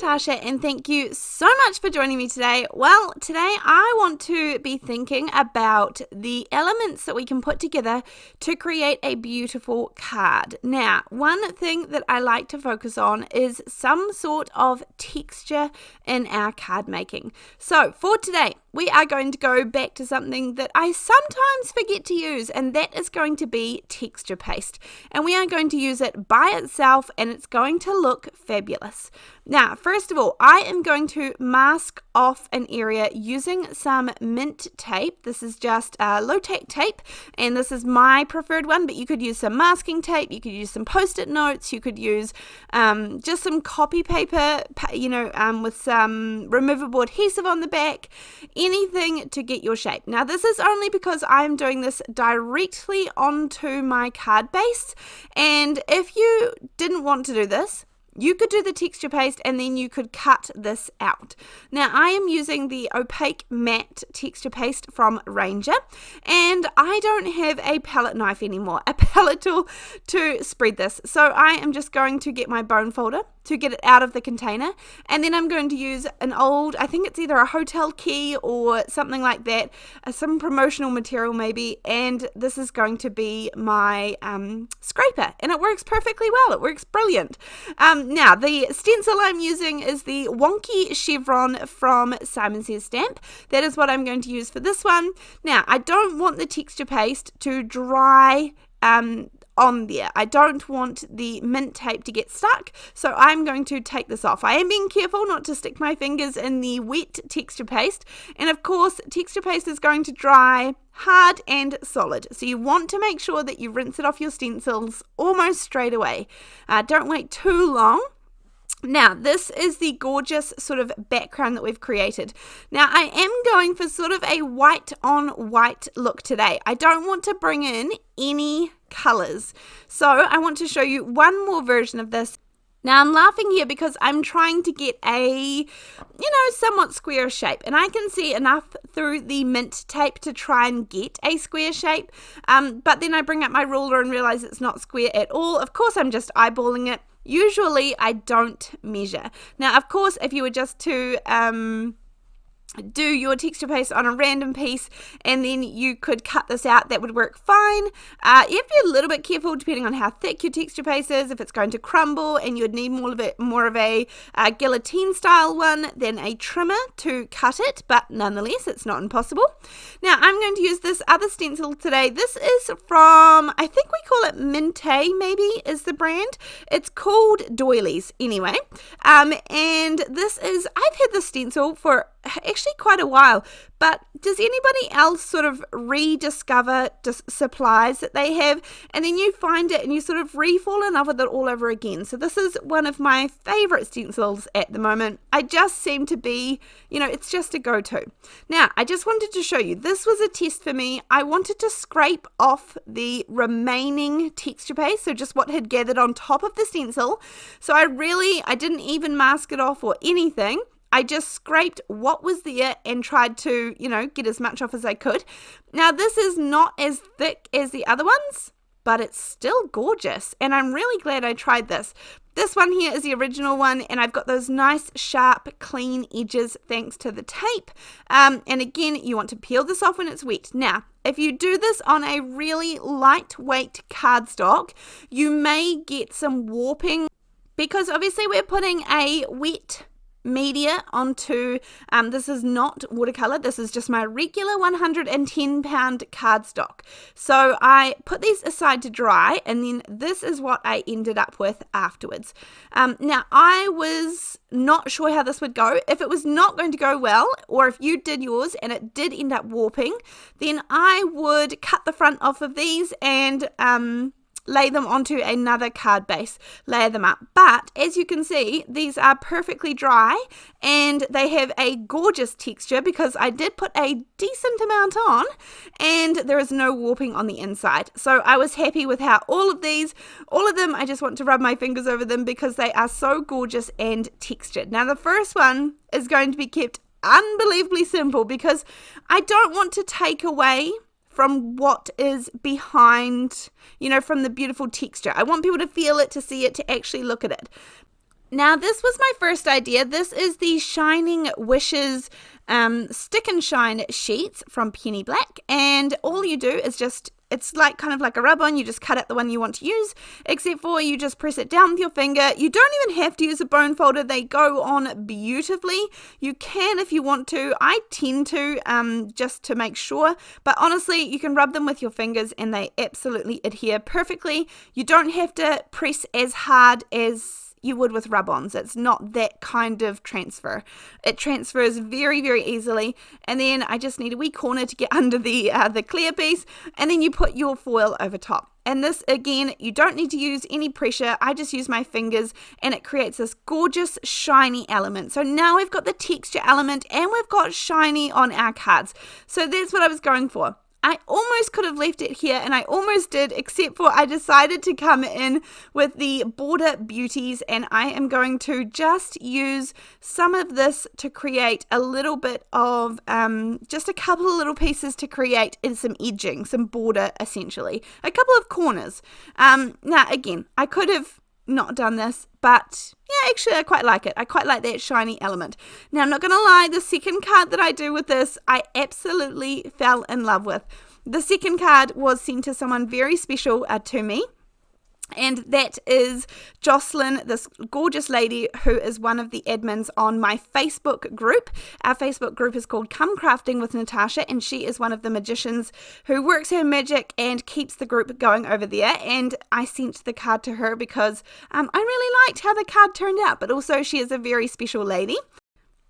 Natasha, and thank you so much for joining me today. Well, today I want to be thinking about the elements that we can put together to create a beautiful card. Now, one thing that I like to focus on is some sort of texture in our card making. So for today, we are going to go back to something that I sometimes forget to use, and that is going to be texture paste. And we are going to use it by itself, and it's going to look fabulous. Now, first of all, I am going to mask off an area using some mint tape. This is just low-tack tape, and this is my preferred one, but you could use some masking tape, you could use some post-it notes, you could use just some copy paper, with some removable adhesive on the back, anything to get your shape. Now, this is only because I'm doing this directly onto my card base, and if you didn't want to do this, you could do the texture paste and then you could cut this out. Now, I am using the opaque matte texture paste from Ranger, and I don't have a palette knife anymore, a palette tool to spread this. So I am just going to get my bone folder to get it out of the container, and then I'm going to use an old, I think it's either a hotel key or something like that, some promotional material maybe, and this is going to be my scraper, and it works perfectly well. It works brilliant. Now, the stencil I'm using is the Wonky Chevron from Simon Says Stamp. That is what I'm going to use for this one. Now, I don't want the texture paste to dry on there. I don't want the mint tape to get stuck, so I'm going to take this off. I am being careful not to stick my fingers in the wet texture paste, and of course texture paste is going to dry hard and solid, so you want to make sure that you rinse it off your stencils almost straight away. Don't wait too long. Now, this is the gorgeous sort of background that we've created. Now, I am going for sort of a white on white look today. I don't want to bring in any colors. So I want to show you one more version of this. Now, I'm laughing here because I'm trying to get a, somewhat square shape, and I can see enough through the mint tape to try and get a square shape, but then I bring up my ruler and realize it's not square at all. Of course, I'm just eyeballing it. Usually, I don't measure. Now, of course, if you were just to do your texture paste on a random piece and then you could cut this out, that would work fine. You have to be a little bit careful depending on how thick your texture paste is, if it's going to crumble, and you would need more of a guillotine style one than a trimmer to cut it, but nonetheless it's not impossible. Now, I'm going to use this other stencil today. This is from, I think we call it Mintay, maybe is the brand. It's called Doilies anyway, and this is, I've had this stencil for actually quite a while, but does anybody else sort of rediscover supplies that they have, and then you find it and you sort of re-fall in love with it all over again? So this is one of my favorite stencils at the moment. I just seem to be, it's just a go-to. Now, I just wanted to show you, this was a test for me. I wanted to scrape off the remaining texture paste, so just what had gathered on top of the stencil. So I didn't even mask it off or anything. I just scraped what was there and tried to, get as much off as I could. Now, this is not as thick as the other ones, but it's still gorgeous, and I'm really glad I tried this. This one here is the original one, and I've got those nice, sharp, clean edges thanks to the tape. And again, you want to peel this off when it's wet. Now, if you do this on a really lightweight cardstock, you may get some warping, because obviously we're putting a wet media onto, this is not watercolor, this is just my regular 110 pound cardstock. So I put these aside to dry, and then this is what I ended up with afterwards. Now, I was not sure how this would go. If it was not going to go well, or if you did yours and it did end up warping, then I would cut the front off of these and lay them onto another card base, layer them up. But as you can see, these are perfectly dry and they have a gorgeous texture because I did put a decent amount on and there is no warping on the inside. So I was happy with how all of them, I just want to rub my fingers over them because they are so gorgeous and textured. Now the first one is going to be kept unbelievably simple because I don't want to take away from what is behind, from the beautiful texture. I want people to feel it, to see it, to actually look at it. Now, this was my first idea. This is the Shining Wishes Stick and Shine sheets from Penny Black. And all you do is it's like kind of like a rub-on. You just cut out the one you want to use, except for you just press it down with your finger. You don't even have to use a bone folder. They go on beautifully. You can if you want to. I tend to just to make sure. But honestly, you can rub them with your fingers and they absolutely adhere perfectly. You don't have to press as hard as you would with rub-ons. It's not that kind of transfer. It transfers very, very easily. And then I just need a wee corner to get under the clear piece, and then you put your foil over top. And this, again, you don't need to use any pressure. I just use my fingers and it creates this gorgeous shiny element. So now we've got the texture element and we've got shiny on our cards. So that's what I was going for. I almost could have left it here, and I almost did, except for I decided to come in with the Border Beauties, and I am going to just use some of this to create a little bit of, just a couple of little pieces to create some edging, some border essentially, a couple of corners. Now again, I could have not done this, but yeah, actually I quite like it. I quite like that shiny element. Now, I'm not gonna lie, the second card that I do with this, I absolutely fell in love with. The second card was sent to someone very special to me, and that is Jocelyn, this gorgeous lady who is one of the admins on my Facebook group. Our Facebook group is called Come Crafting with Natasha, and she is one of the magicians who works her magic and keeps the group going over there. And I sent the card to her because I really liked how the card turned out, but also she is a very special lady.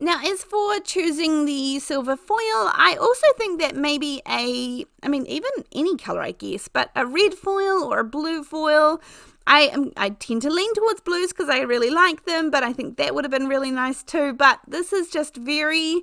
Now, as for choosing the silver foil, I also think that maybe even any color, I guess, but a red foil or a blue foil, I tend to lean towards blues because I really like them, but I think that would have been really nice too. But this is just very,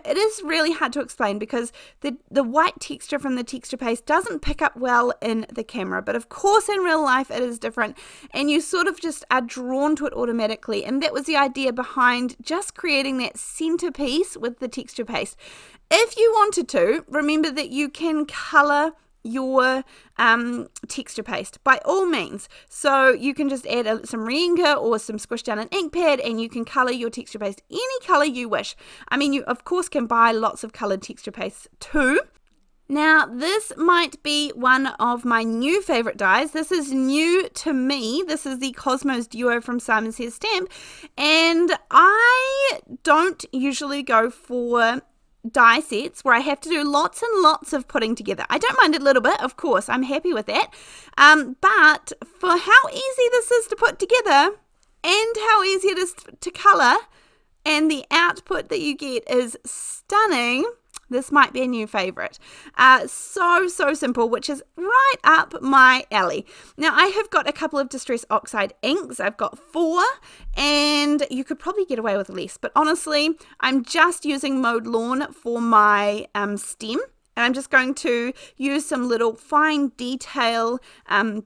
it is really hard to explain because the white texture from the texture paste doesn't pick up well in the camera, but of course in real life it is different, and you sort of just are drawn to it automatically. And that was the idea behind just creating that centerpiece with the texture paste. If you wanted to, remember that you can color your texture paste by all means. So you can just add some re-inker or some squish down an ink pad, and you can color your texture paste any color you wish. I mean, you of course can buy lots of colored texture pastes too. Now, this might be one of my new favorite dies. This is new to me. This is the Cosmos Duo from Simon Says Stamp, and I don't usually go for die sets where I have to do lots and lots of putting together. I don't mind a little bit, of course, I'm happy with that, but for how easy this is to put together and how easy it is to color, and the output that you get is stunning, this might be a new favorite. So simple, which is right up my alley. Now, I have got a couple of Distress Oxide inks. I've got 4, and you could probably get away with less, but honestly, I'm just using Mowed Lawn for my stem. And I'm just going to use some little fine detail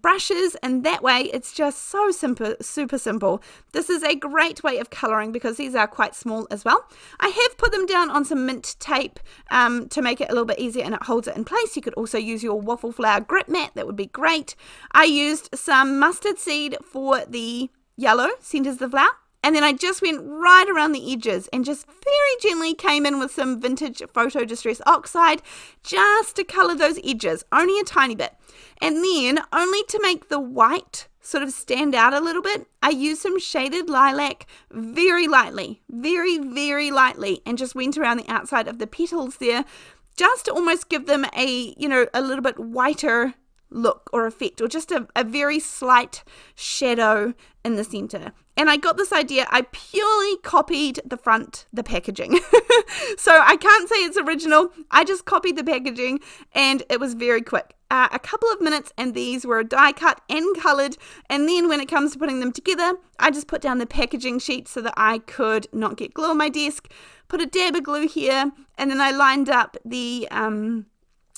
brushes, and that way it's just so simple, super simple. This is a great way of colouring because these are quite small as well. I have put them down on some mint tape to make it a little bit easier, and it holds it in place. You could also use your waffle flower grip mat, that would be great. I used some mustard seed for the yellow centres of the flower. And then I just went right around the edges and just very gently came in with some vintage Photo Distress Oxide just to colour those edges, only a tiny bit. And then, only to make the white sort of stand out a little bit, I used some shaded lilac very lightly, very, very lightly, and just went around the outside of the petals there just to almost give them a little bit whiter look or effect, or just a very slight shadow in the center. And I got this idea, I purely copied the packaging. So I can't say it's original, I just copied the packaging, and it was very quick. A couple of minutes, and these were die cut and colored. And then when it comes to putting them together, I just put down the packaging sheet so that I could not get glue on my desk, put a dab of glue here, and then I lined up the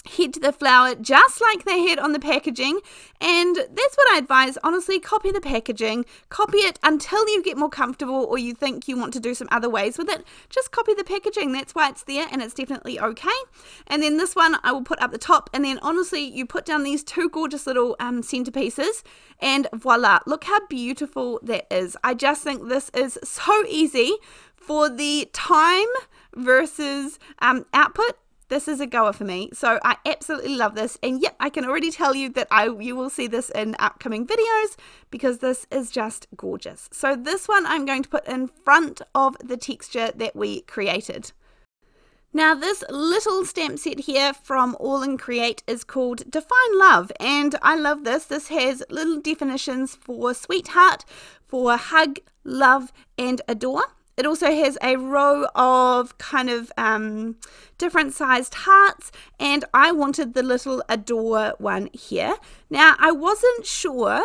head to the flower just like they had on the packaging, and that's what I advise. Honestly, copy the packaging, copy it until you get more comfortable or you think you want to do some other ways with it. Just copy the packaging, that's why it's there, and it's definitely okay. And then this one I will put up the top, and then honestly you put down these two gorgeous little centerpieces, and voila, look how beautiful that is. I just think this is so easy for the time versus output. This is a goer for me, so I absolutely love this, and yep, I can already tell you that you will see this in upcoming videos because this is just gorgeous. So this one I'm going to put in front of the texture that we created. Now this little stamp set here from aall&create is called Define Love, and I love this. This has little definitions for sweetheart, for hug, love, and adore. It also has a row of kind of different sized hearts, and I wanted the little adore one here. Now, I wasn't sure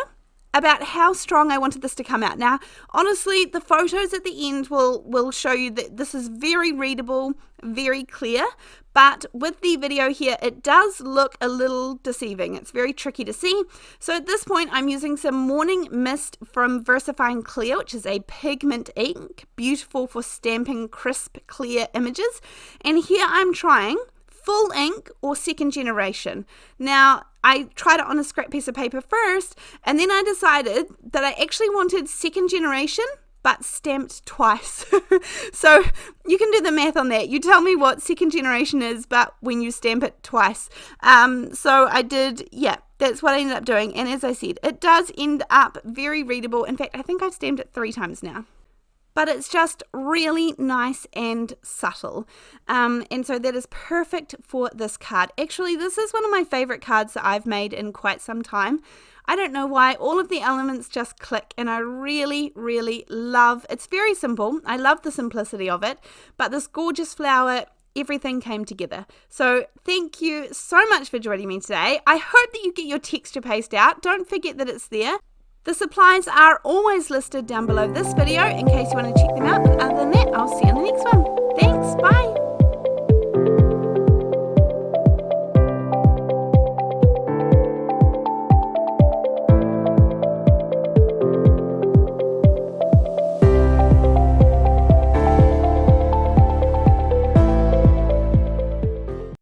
about how strong I wanted this to come out. Now, honestly, the photos at the end will show you that this is very readable, very clear, but with the video here, it does look a little deceiving. It's very tricky to see. So at this point, I'm using some Morning Mist from VersaFine Clair, which is a pigment ink, beautiful for stamping crisp, clear images. And here I'm trying full ink or second generation. Now, I tried it on a scrap piece of paper first, and then I decided that I actually wanted second generation, but stamped twice. So you can do the math on that. You tell me what second generation is, but when you stamp it twice. So I did, yeah, that's what I ended up doing. And as I said, it does end up very readable. In fact, I think I've stamped it 3 times now. But it's just really nice and subtle. And so that is perfect for this card. Actually, this is one of my favorite cards that I've made in quite some time. I don't know why, all of the elements just click, and I really, really love, it's very simple. I love the simplicity of it, but this gorgeous flower, everything came together. So thank you so much for joining me today. I hope that you get your texture paste out. Don't forget that it's there. The supplies are always listed down below this video in case you want to check them out. But other than that, I'll see you on the next one.